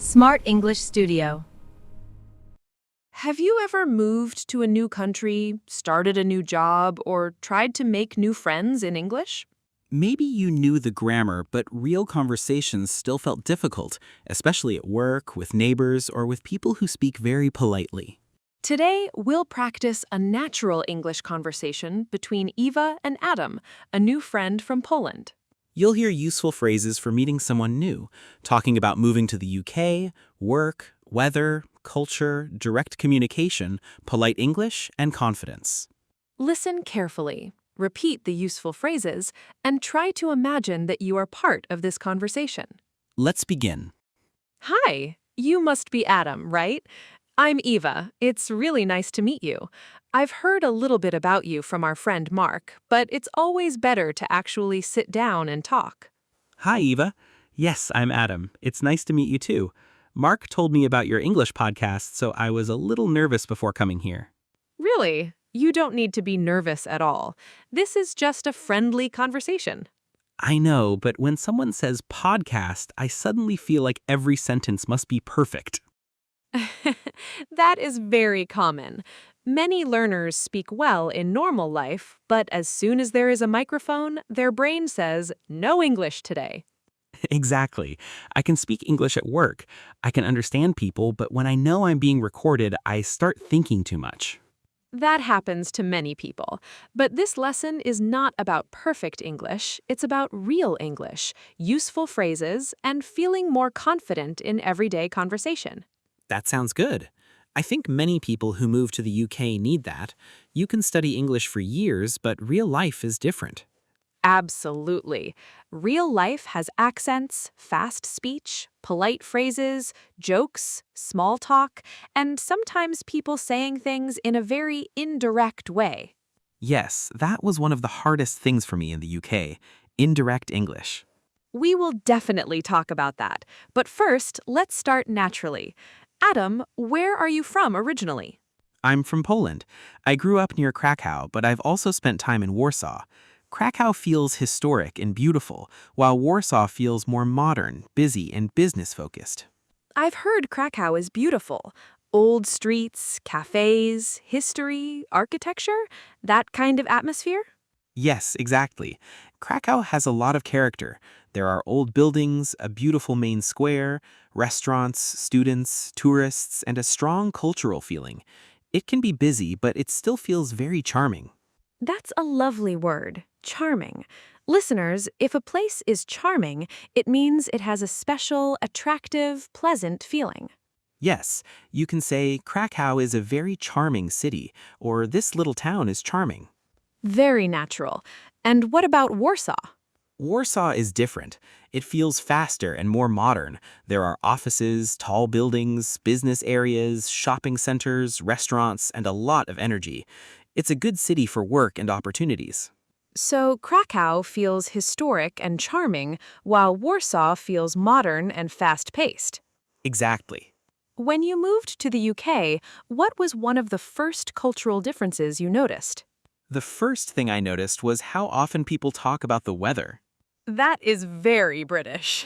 Smart English Studio. Have you ever moved to a new country, started a new job, or tried to make new friends in English? Maybe you knew the grammar, but real conversations still felt difficult, especially at work, with neighbors, or with people who speak very politely. Today, we'll practice a natural English conversation between Eva and Adam, a new friend from Poland. You'll hear useful phrases for meeting someone new, talking about moving to the UK, work, weather, culture, direct communication, polite English, and confidence. Listen carefully, repeat the useful phrases, and try to imagine that you are part of this conversation. Let's begin. Hi, you must be Adam, right? I'm Eva. It's really nice to meet you. I've heard a little bit about you from our friend Mark, but it's always better to actually sit down and talk. Hi, Eva. Yes, I'm Adam. It's nice to meet you too. Mark told me about your English podcast, so I was a little nervous before coming here. Really? You don't need to be nervous at all. This is just a friendly conversation. I know, but when someone says podcast, I suddenly feel like every sentence must be perfect. That is very common. Many learners speak well in normal life, but as soon as there is a microphone, their brain says, "No English today." Exactly. I can speak English at work. I can understand people, but when I know I'm being recorded, I start thinking too much. That happens to many people. But this lesson is not about perfect English. It's about real English, useful phrases, and feeling more confident in everyday conversation. That sounds good. I think many people who move to the UK need that. You can study English for years, but real life is different. Absolutely. Real life has accents, fast speech, polite phrases, jokes, small talk, and sometimes people saying things in a very indirect way. Yes, that was one of the hardest things for me in the UK, indirect English. We will definitely talk about that. But first, let's start naturally. Adam, where are you from originally? I'm from Poland. I grew up near Krakow, but I've also spent time in Warsaw. Krakow feels historic and beautiful, while Warsaw feels more modern, busy, and business-focused. I've heard Krakow is beautiful. Old streets, cafes, history, architecture, that kind of atmosphere? Yes, exactly. Krakow has a lot of character. There are old buildings, a beautiful main square, restaurants, students, tourists, and a strong cultural feeling. It can be busy, but it still feels very charming. That's a lovely word, charming. Listeners, if a place is charming, it means it has a special, attractive, pleasant feeling. Yes, you can say Krakow is a very charming city, or this little town is charming. Very natural. And what about Warsaw? Warsaw is different. It feels faster and more modern. There are offices, tall buildings, business areas, shopping centers, restaurants, and a lot of energy. It's a good city for work and opportunities. So Krakow feels historic and charming, while Warsaw feels modern and fast-paced. Exactly. When you moved to the UK, what was one of the first cultural differences you noticed? The first thing I noticed was how often people talk about the weather. That is very British.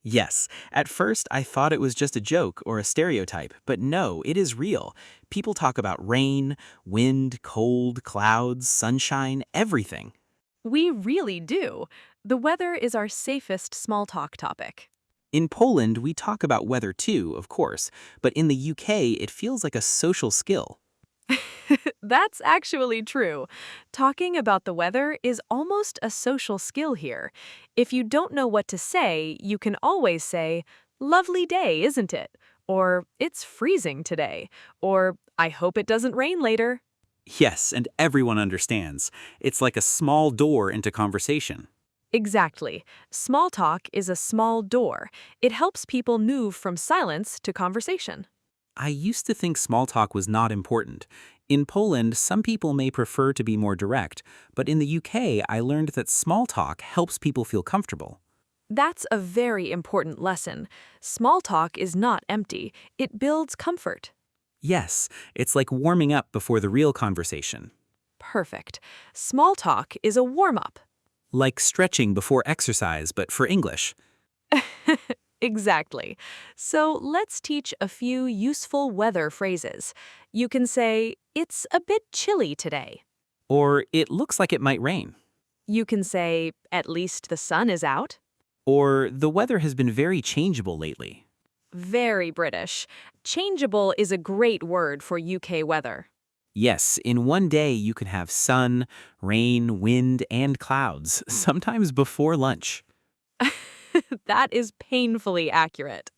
Yes, at first I thought it was just a joke or a stereotype, but no, it is real. People talk about rain, wind, cold, clouds, sunshine, everything. We really do. The weather is our safest small talk topic. In Poland, we talk about weather too, of course, but in the UK, it feels like a social skill. That's actually true. Talking about the weather is almost a social skill here. If you don't know what to say, you can always say, "Lovely day, isn't it?" Or, "It's freezing today." Or, "I hope it doesn't rain later." Yes, and everyone understands. It's like a small door into conversation. Exactly. Small talk is a small door. It helps people move from silence to conversation. I used to think small talk was not important. In Poland, some people may prefer to be more direct, but in the UK, I learned that small talk helps people feel comfortable. That's a very important lesson. Small talk is not empty. It builds comfort. Yes, it's like warming up before the real conversation. Perfect. Small talk is a warm-up. Like stretching before exercise, but for English. Exactly. So let's teach a few useful weather phrases. You can say, it's a bit chilly today. Or it looks like it might rain. You can say, at least the sun is out. Or the weather has been very changeable lately. Very British. Changeable is a great word for UK weather. Yes, in one day you can have sun, rain, wind, and clouds, sometimes before lunch. That is painfully accurate.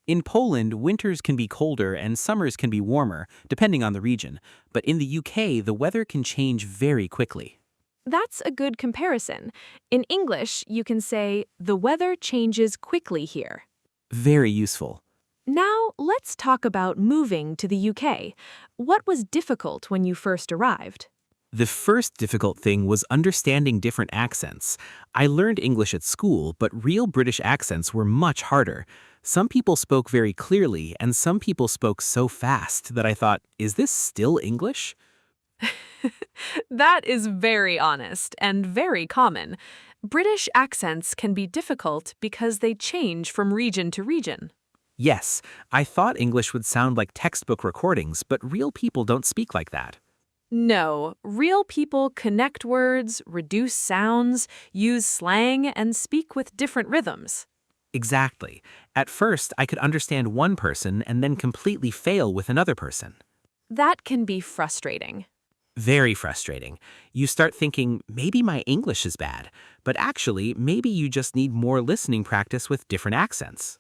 In Poland, winters can be colder and summers can be warmer, depending on the region. But in the UK, the weather can change very quickly. That's a good comparison. In English, you can say, the weather changes quickly here. Very useful. Now, let's talk about moving to the UK. What was difficult when you first arrived? The first difficult thing was understanding different accents. I learned English at school, but real British accents were much harder. Some people spoke very clearly, and some people spoke so fast that I thought, is this still English? That is very honest and very common. British accents can be difficult because they change from region to region. Yes, I thought English would sound like textbook recordings, but real people don't speak like that. No, real people connect words, reduce sounds, use slang, and speak with different rhythms. Exactly. At first, I could understand one person and then completely fail with another person. That can be frustrating. Very frustrating. You start thinking, maybe my English is bad, but actually, maybe you just need more listening practice with different accents.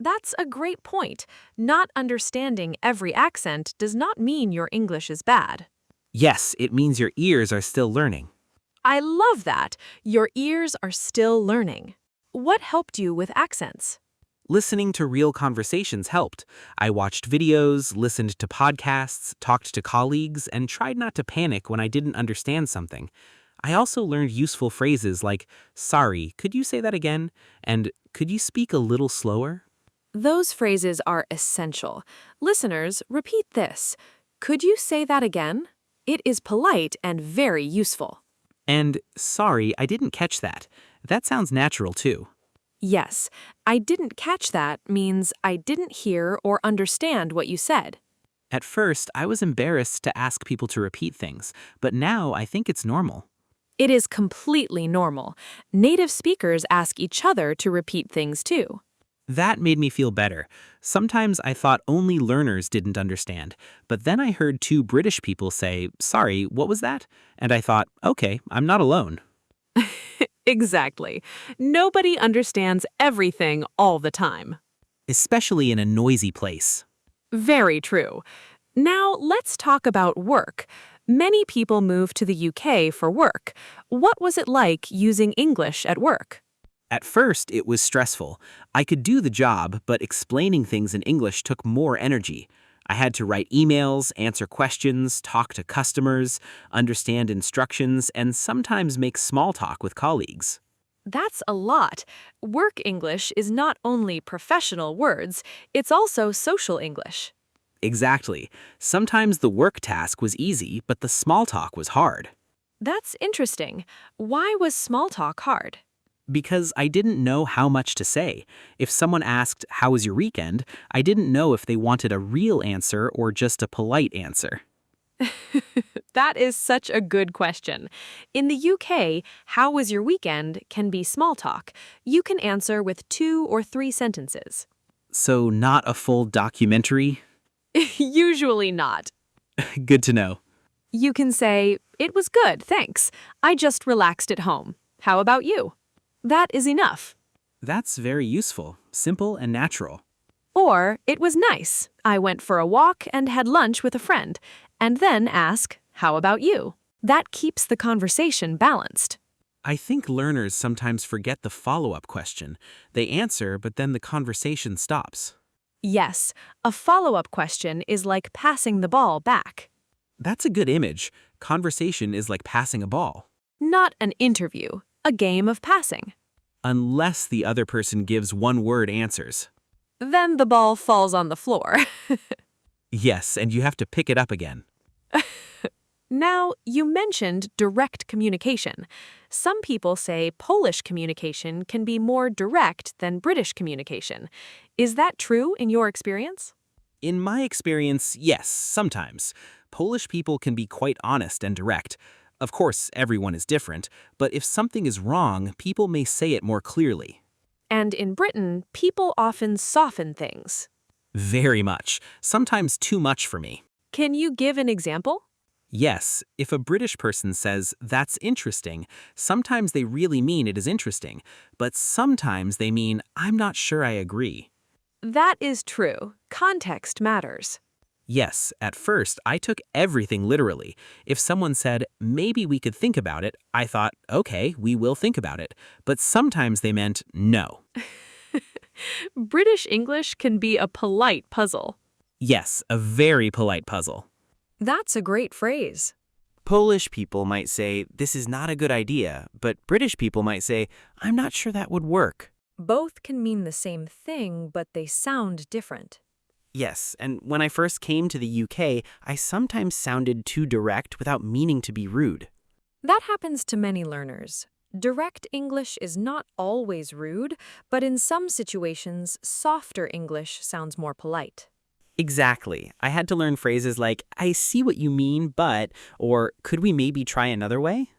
That's a great point. Not understanding every accent does not mean your English is bad. Yes, it means your ears are still learning. I love that. Your ears are still learning. What helped you with accents? Listening to real conversations helped. I watched videos, listened to podcasts, talked to colleagues, and tried not to panic when I didn't understand something. I also learned useful phrases like, sorry, could you say that again? And could you speak a little slower? Those phrases are essential. Listeners, repeat this. Could you say that again? It is polite and very useful. And sorry, I didn't catch that. That sounds natural too. Yes, I didn't catch that means I didn't hear or understand what you said. At first, I was embarrassed to ask people to repeat things, but now I think it's normal. It is completely normal. Native speakers ask each other to repeat things too. That made me feel better. Sometimes I thought only learners didn't understand, but then I heard two British people say, sorry, what was that? And I thought, okay, I'm not alone. Exactly. Nobody understands everything all the time. Especially in a noisy place. Very true. Now let's talk about work. Many people move to the UK for work. What was it like using English at work? At first, it was stressful. I could do the job, but explaining things in English took more energy. I had to write emails, answer questions, talk to customers, understand instructions, and sometimes make small talk with colleagues. That's a lot. Work English is not only professional words, it's also social English. Exactly. Sometimes the work task was easy, but the small talk was hard. That's interesting. Why was small talk hard? Because I didn't know how much to say. If someone asked, how was your weekend? I didn't know if they wanted a real answer or just a polite answer. That is such a good question. In the UK, how was your weekend can be small talk. You can answer with 2 or 3 sentences. So not a full documentary? Usually not. Good to know. You can say, it was good, thanks. I just relaxed at home. How about you? That is enough. That's very useful, simple and natural. Or, it was nice. I went for a walk and had lunch with a friend. And then ask, how about you? That keeps the conversation balanced. I think learners sometimes forget the follow-up question. They answer, but then the conversation stops. Yes, a follow-up question is like passing the ball back. That's a good image. Conversation is like passing a ball. Not an interview, a game of passing. Unless the other person gives one-word answers. Then the ball falls on the floor. Yes, and you have to pick it up again. Now, you mentioned direct communication. Some people say Polish communication can be more direct than British communication. Is that true in your experience? In my experience, yes, sometimes. Polish people can be quite honest and direct. Of course, everyone is different, but if something is wrong, people may say it more clearly. And in Britain, people often soften things. Very much. Sometimes too much for me. Can you give an example? Yes, if a British person says, "That's interesting," sometimes they really mean it is interesting, but sometimes they mean, "I'm not sure I agree." That is true. Context matters. Yes, at first, I took everything literally. If someone said, "Maybe we could think about it," I thought, "Okay, we will think about it." But sometimes they meant no. British English can be a polite puzzle. Yes, a very polite puzzle. That's a great phrase. Polish people might say, "This is not a good idea," but British people might say, "I'm not sure that would work." Both can mean the same thing, but they sound different. Yes, and when I first came to the UK, I sometimes sounded too direct without meaning to be rude. That happens to many learners. Direct English is not always rude, but in some situations, softer English sounds more polite. Exactly. I had to learn phrases like, "I see what you mean, but," or "Could we maybe try another way?"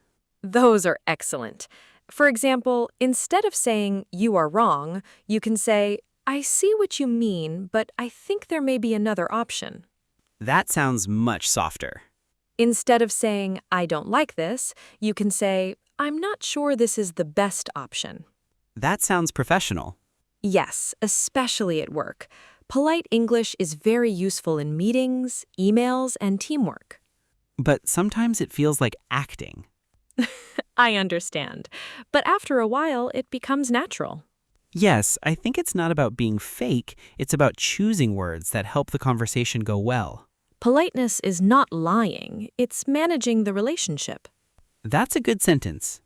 Those are excellent. For example, instead of saying, "You are wrong," you can say, "I see what you mean, but I think there may be another option." That sounds much softer. Instead of saying, "I don't like this," you can say, "I'm not sure this is the best option." That sounds professional. Yes, especially at work. Polite English is very useful in meetings, emails, and teamwork. But sometimes it feels like acting. I understand. But after a while, it becomes natural. Yes, I think it's not about being fake, it's about choosing words that help the conversation go well. Politeness is not lying, it's managing the relationship. That's a good sentence.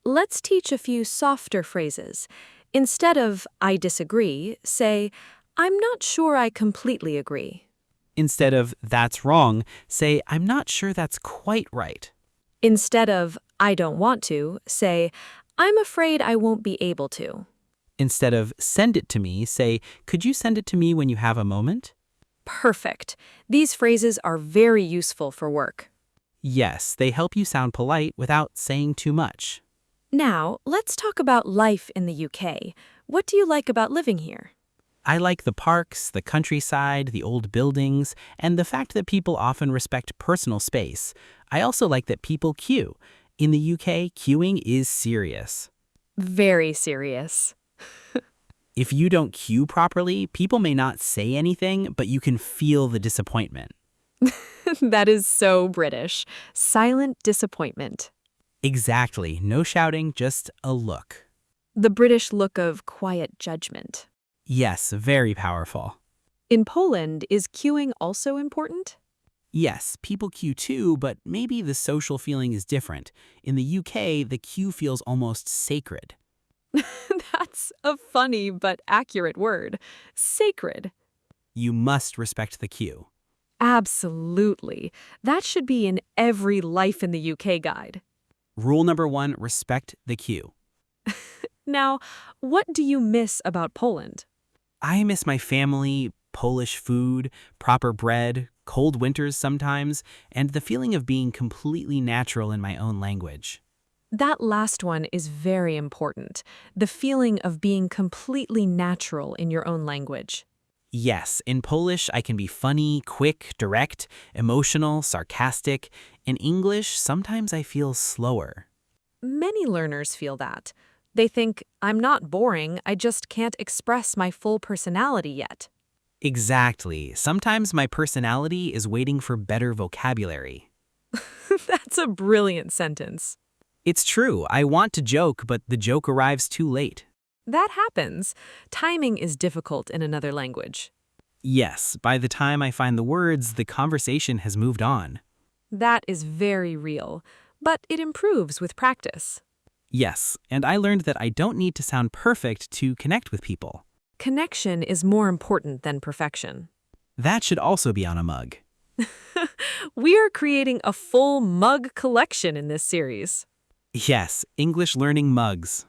Let's teach a few softer phrases. Instead of "I disagree," say, "I'm not sure I completely agree." Instead of "that's wrong," say "I'm not sure that's quite right." Instead of "I don't want to," say, "I'm afraid I won't be able to." Instead of "send it to me," say "Could you send it to me when you have a moment?" Perfect. These phrases are very useful for work. Yes, they help you sound polite without saying too much. Now, let's talk about life in the UK. What do you like about living here? I like the parks, the countryside, the old buildings, and the fact that people often respect personal space. I also like that people queue. In the UK, queuing is serious. Very serious. If you don't queue properly, people may not say anything, but you can feel the disappointment. That is so British. Silent disappointment. Exactly. No shouting, just a look. The British look of quiet judgment. Yes, very powerful. In Poland, is queuing also important? Yes, people queue too, but maybe the social feeling is different. In the UK, the queue feels almost sacred. That's a funny but accurate word. Sacred. You must respect the queue. Absolutely. That should be in every Life in the UK guide. Rule number 1, respect the queue. Now, what do you miss about Poland? I miss my family, Polish food, proper bread, cold winters sometimes, and the feeling of being completely natural in my own language. That last one is very important. The feeling of being completely natural in your own language. Yes, in Polish I can be funny, quick, direct, emotional, sarcastic. In English, sometimes I feel slower. Many learners feel that. They think, "I'm not boring, I just can't express my full personality yet." Exactly. Sometimes my personality is waiting for better vocabulary. That's a brilliant sentence. It's true, I want to joke, but the joke arrives too late. That happens. Timing is difficult in another language. Yes, by the time I find the words, the conversation has moved on. That is very real, but it improves with practice. Yes, and I learned that I don't need to sound perfect to connect with people. Connection is more important than perfection. That should also be on a mug. We are creating a full mug collection in this series. Yes, English learning mugs.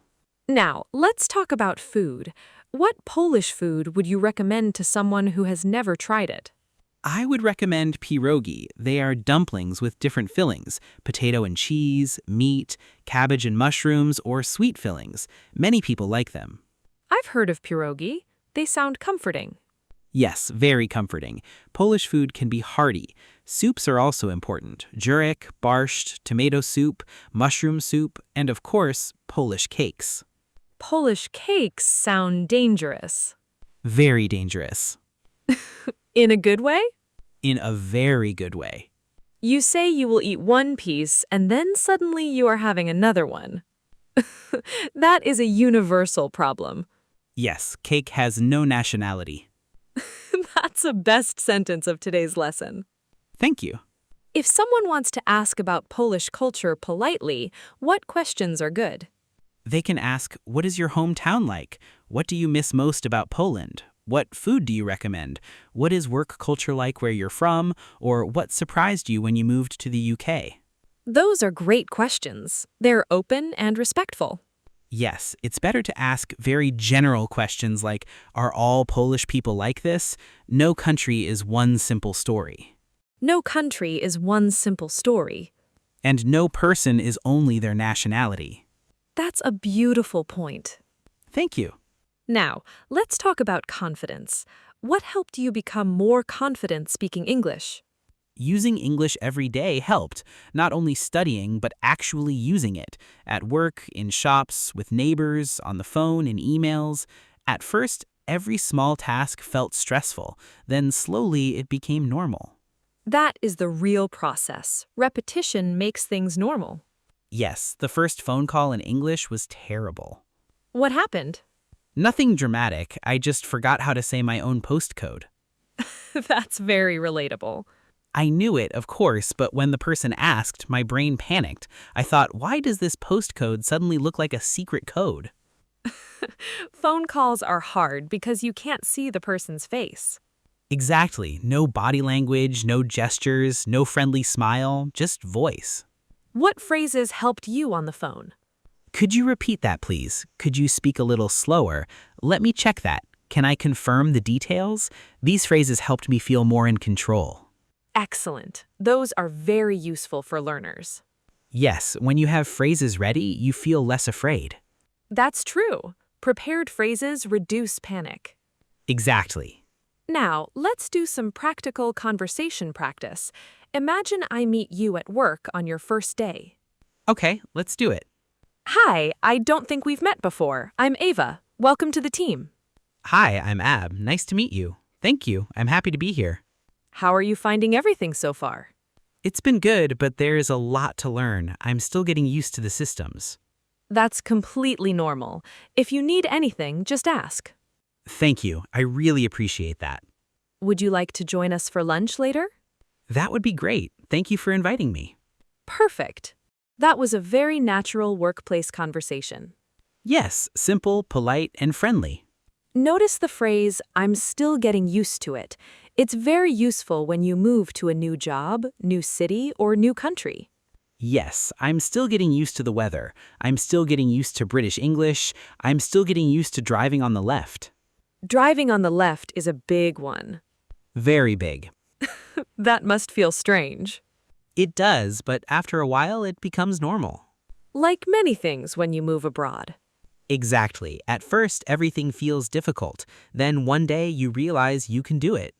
Now, let's talk about food. What Polish food would you recommend to someone who has never tried it? I would recommend pierogi. They are dumplings with different fillings, potato and cheese, meat, cabbage and mushrooms, or sweet fillings. Many people like them. I've heard of pierogi. They sound comforting. Yes, very comforting. Polish food can be hearty. Soups are also important. Jurek, borscht, tomato soup, mushroom soup, and of course, Polish cakes. Polish cakes sound dangerous. Very dangerous. In a good way? In a very good way. You say you will eat one piece and then suddenly you are having another one. That is a universal problem. Yes, cake has no nationality. That's a best sentence of today's lesson. Thank you. If someone wants to ask about Polish culture politely, what questions are good? They can ask, what is your hometown like? What do you miss most about Poland? What food do you recommend? What is work culture like where you're from? Or what surprised you when you moved to the UK? Those are great questions. They're open and respectful. Yes, it's better to ask very general questions like, are all Polish people like this? No country is one simple story. No country is one simple story. And no person is only their nationality. That's a beautiful point. Thank you. Now, let's talk about confidence. What helped you become more confident speaking English? Using English every day helped, not only studying, but actually using it. At work, in shops, with neighbors, on the phone, in emails. At first, every small task felt stressful. Then slowly it became normal. That is the real process. Repetition makes things normal. Yes, the first phone call in English was terrible. What happened? Nothing dramatic, I just forgot how to say my own postcode. That's very relatable. I knew it, of course, but when the person asked, my brain panicked. I thought, why does this postcode suddenly look like a secret code? Phone calls are hard because you can't see the person's face. Exactly. No body language, no gestures, no friendly smile, just voice. What phrases helped you on the phone? Could you repeat that, please? Could you speak a little slower? Let me check that. Can I confirm the details? These phrases helped me feel more in control. Excellent. Those are very useful for learners. Yes, when you have phrases ready, you feel less afraid. That's true. Prepared phrases reduce panic. Exactly. Now, let's do some practical conversation practice. Imagine I meet you at work on your first day. Okay, let's do it. Hi, I don't think we've met before. I'm Ava. Welcome to the team. Hi, I'm Ab. Nice to meet you. Thank you. I'm happy to be here. How are you finding everything so far? It's been good, but there's a lot to learn. I'm still getting used to the systems. That's completely normal. If you need anything, just ask. Thank you. I really appreciate that. Would you like to join us for lunch later? That would be great. Thank you for inviting me. Perfect. That was a very natural workplace conversation. Yes, simple, polite, and friendly. Notice the phrase, I'm still getting used to it. It's very useful when you move to a new job, new city, or new country. Yes, I'm still getting used to the weather. I'm still getting used to British English. I'm still getting used to driving on the left. Driving on the left is a big one. Very big. That must feel strange. It does, but after a while it becomes normal. Like many things when you move abroad. Exactly. At first, everything feels difficult. Then one day you realize you can do it.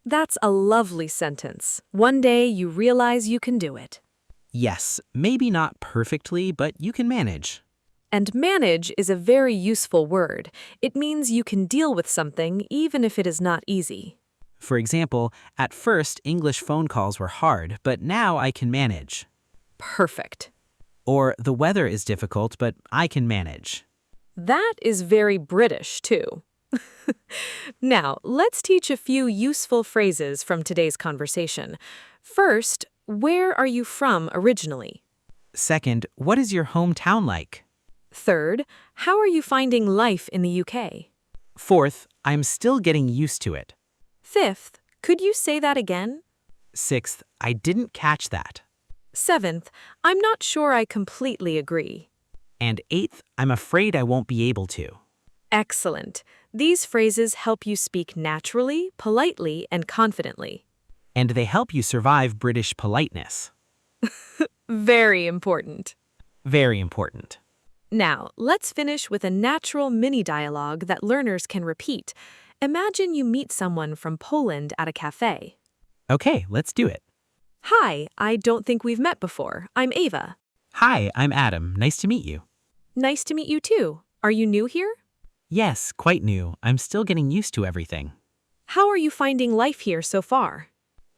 That's a lovely sentence. One day you realize you can do it. Yes, maybe not perfectly, but you can manage. And manage is a very useful word. It means you can deal with something even if it is not easy. For example, at first English phone calls were hard, but now I can manage. Perfect. Or the weather is difficult, but I can manage. That is very British, too. Now, let's teach a few useful phrases from today's conversation. First, where are you from originally? Second, what is your hometown like? Third, how are you finding life in the UK? Fourth, I'm still getting used to it. Fifth, could you say that again? Sixth, I didn't catch that. Seventh, I'm not sure I completely agree. And eighth, I'm afraid I won't be able to. Excellent. These phrases help you speak naturally, politely, and confidently. And they help you survive British politeness. Very important. Very important. Now, let's finish with a natural mini dialogue that learners can repeat. Imagine you meet someone from Poland at a cafe. Okay, let's do it. Hi, I don't think we've met before. I'm Ava. Hi, I'm Adam. Nice to meet you. Nice to meet you too. Are you new here? Yes, quite new. I'm still getting used to everything. How are you finding life here so far?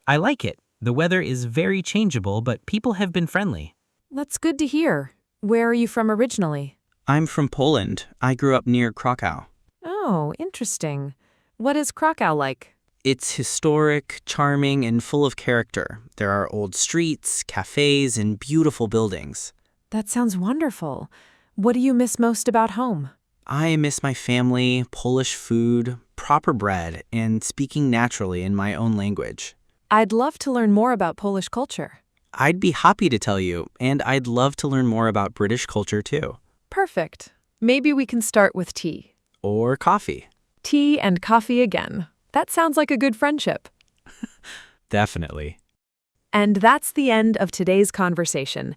I like it. The weather is very changeable, but people have been friendly. That's good to hear. Where are you from originally? I'm from Poland. I grew up near Krakow. Oh, interesting. What is Krakow like? It's historic, charming, and full of character. There are old streets, cafes, and beautiful buildings. That sounds wonderful. What do you miss most about home? I miss my family, Polish food, proper bread, and speaking naturally in my own language. I'd love to learn more about Polish culture. I'd be happy to tell you, and I'd love to learn more about British culture too. Perfect. Maybe we can start with tea. Or coffee. Tea and coffee again. That sounds like a good friendship. Definitely. And that's the end of today's conversation.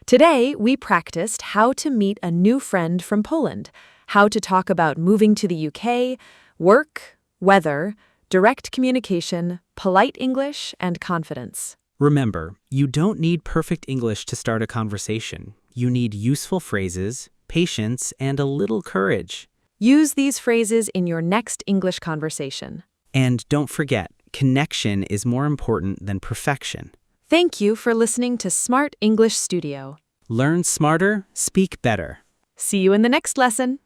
Today, we practiced how to meet a new friend from Poland, how to talk about moving to the UK, work, weather, direct communication, polite English, and confidence. Remember, you don't need perfect English to start a conversation. You need useful phrases, patience, and a little courage. Use these phrases in your next English conversation. And don't forget, connection is more important than perfection. Thank you for listening to Smart English Studio. Learn smarter, speak better. See you in the next lesson.